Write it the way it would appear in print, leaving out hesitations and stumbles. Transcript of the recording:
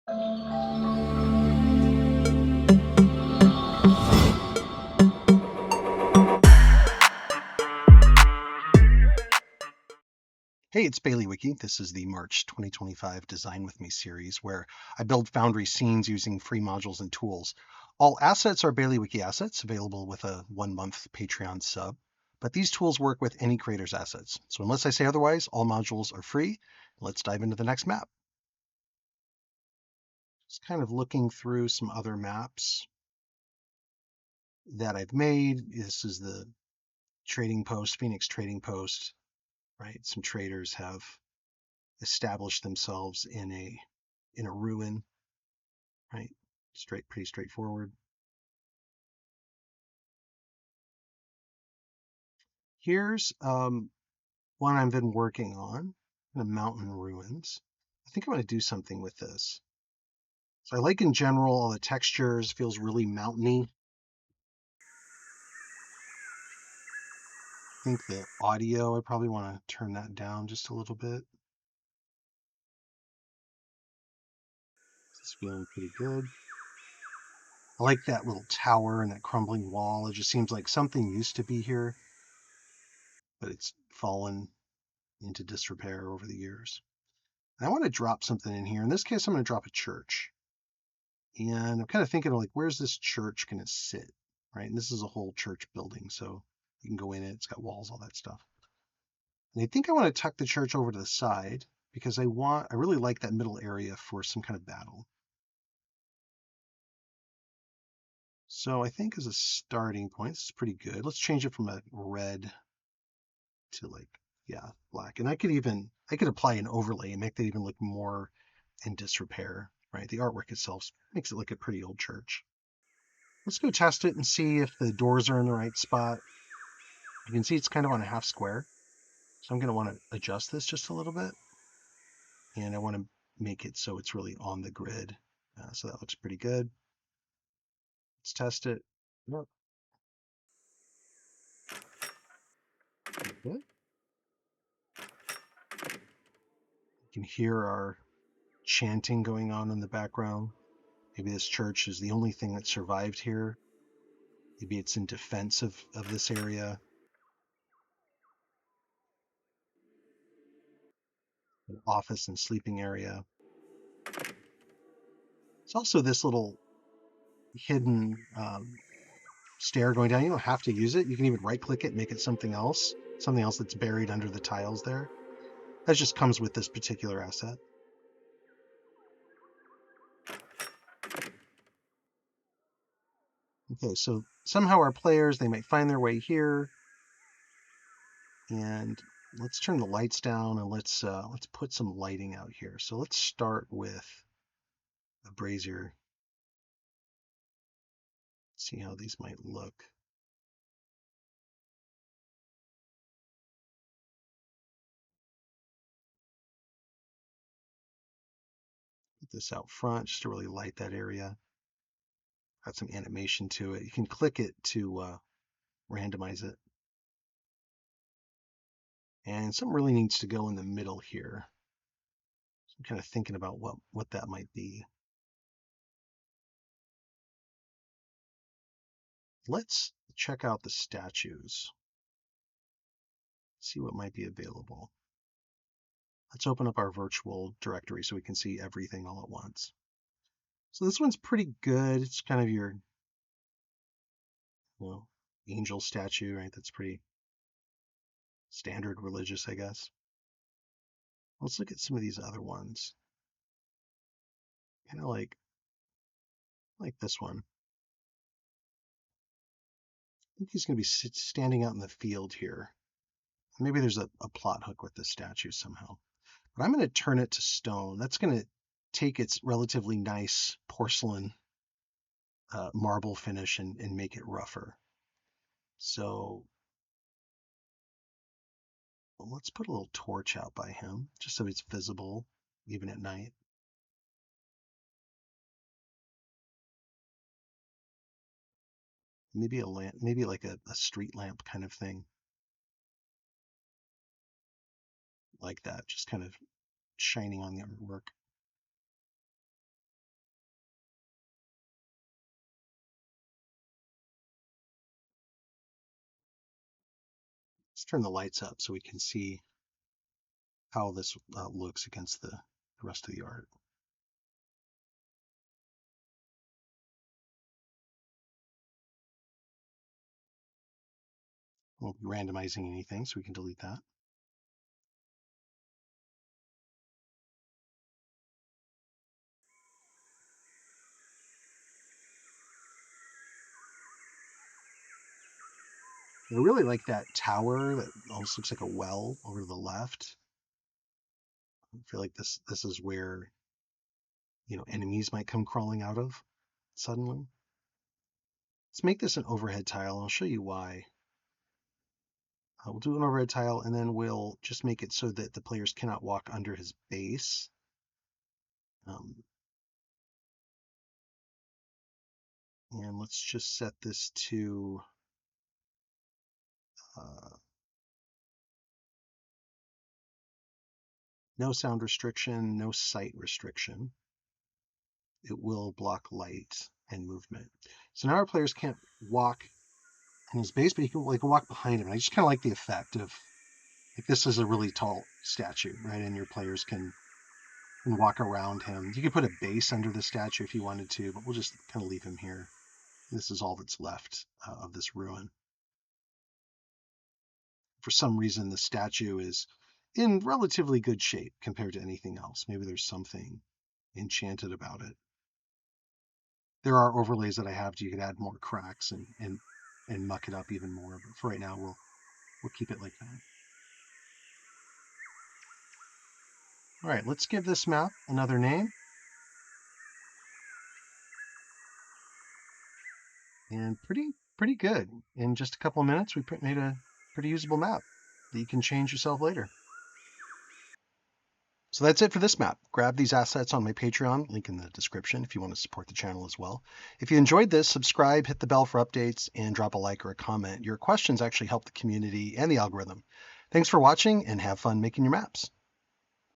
Hey, it's Bailey Wiki. This is the March 2025 Design With Me series where I build Foundry scenes using free modules and tools. All assets are Bailey Wiki assets available with a 1-month Patreon sub, but these tools work with any creator's assets. So unless I say otherwise, all modules are free. Let's dive into the next map. Just kind of looking through some other maps that I've made. This is the trading post, Phoenix trading post, right? Some traders have established themselves in a ruin, right? Pretty straightforward. Here's one I've been working on, the mountain ruins. I think I'm going to do something with this. So I like in general all the textures, feels really mountainy. I think the audio, I probably want to turn that down just a little bit. It's feeling pretty good. I like that little tower and that crumbling wall. It just seems like something used to be here, but it's fallen into disrepair over the years. And I want to drop something in here. In this case, I'm going to drop a church. And I'm kind of thinking of like, where's this church going to sit, right? And this is a whole church building, so you can go in it. It's got walls, all that stuff. And I think I want to tuck the church over to the side because I really like that middle area for some kind of battle. So I think as a starting point, this is pretty good. Let's change it from a red to like, yeah, black. And I could apply an overlay and make that even look more in disrepair, right? The artwork itself makes it look a pretty old church. Let's go test it and see if the doors are in the right spot. You can see it's kind of on a half square. So I'm going to want to adjust this just a little bit. And I want to make it so it's really on the grid. So that looks pretty good. Let's test it. Yep. Good. You can hear our chanting going on in the background. Maybe this church is the only thing that survived here. Maybe it's in defense of this area. An office and sleeping area. It's also this little hidden stair going down. You don't have to use it. You can even right click it and make it something else that's buried under the tiles there. That just comes with this particular asset. Okay, so somehow our players, they might find their way here. And let's turn the lights down and let's put some lighting out here. So let's start with a brazier. See how these might look. Put this out front just to really light that area. Got some animation to it. You can click it to randomize it. And something really needs to go in the middle here. So I'm kind of thinking about what that might be. Let's check out the statues. See what might be available. Let's open up our virtual directory so we can see everything all at once. So this one's pretty good. It's kind of your, angel statue, right? That's pretty standard religious, I guess. Let's look at some of these other ones. Kind of like this one. I think he's going to be standing out in the field here. Maybe there's a plot hook with this statue somehow. But I'm going to turn it to stone. That's going to take its relatively nice porcelain marble finish and make it rougher. So let's put a little torch out by him, just so it's visible even at night. Maybe a lamp, maybe like a street lamp kind of thing. Like that, just kind of shining on the artwork. Let's turn the lights up so we can see how this looks against the rest of the art. Won't be randomizing anything, so we can delete that. I really like that tower that almost looks like a well over to the left. I feel like this is where, you know, enemies might come crawling out of suddenly. Let's make this an overhead tile, and I'll show you why. We'll do an overhead tile, and then we'll just make it so that the players cannot walk under his base. And let's just set this to no sound restriction, no sight restriction. It will block light and movement. So now our players can't walk in his base, but he can like walk behind him. And I just kind of like the effect of like this is a really tall statue, right? And your players can walk around him. You could put a base under the statue if you wanted to, but we'll just kind of leave him here. This is all that's left of this ruin. For some reason, the statue is in relatively good shape compared to anything else. Maybe there's something enchanted about it. There are overlays that I have. You could add more cracks and muck it up even more. But for right now, we'll keep it like that. All right, let's give this map another name. And pretty good. In just a couple of minutes, we made a pretty usable map that you can change yourself later. So that's it for this map. Grab these assets on my Patreon, link in the description if you want to support the channel as well. If you enjoyed this, subscribe, hit the bell for updates, and drop a like or a comment. Your questions actually help the community and the algorithm. Thanks for watching, and have fun making your maps.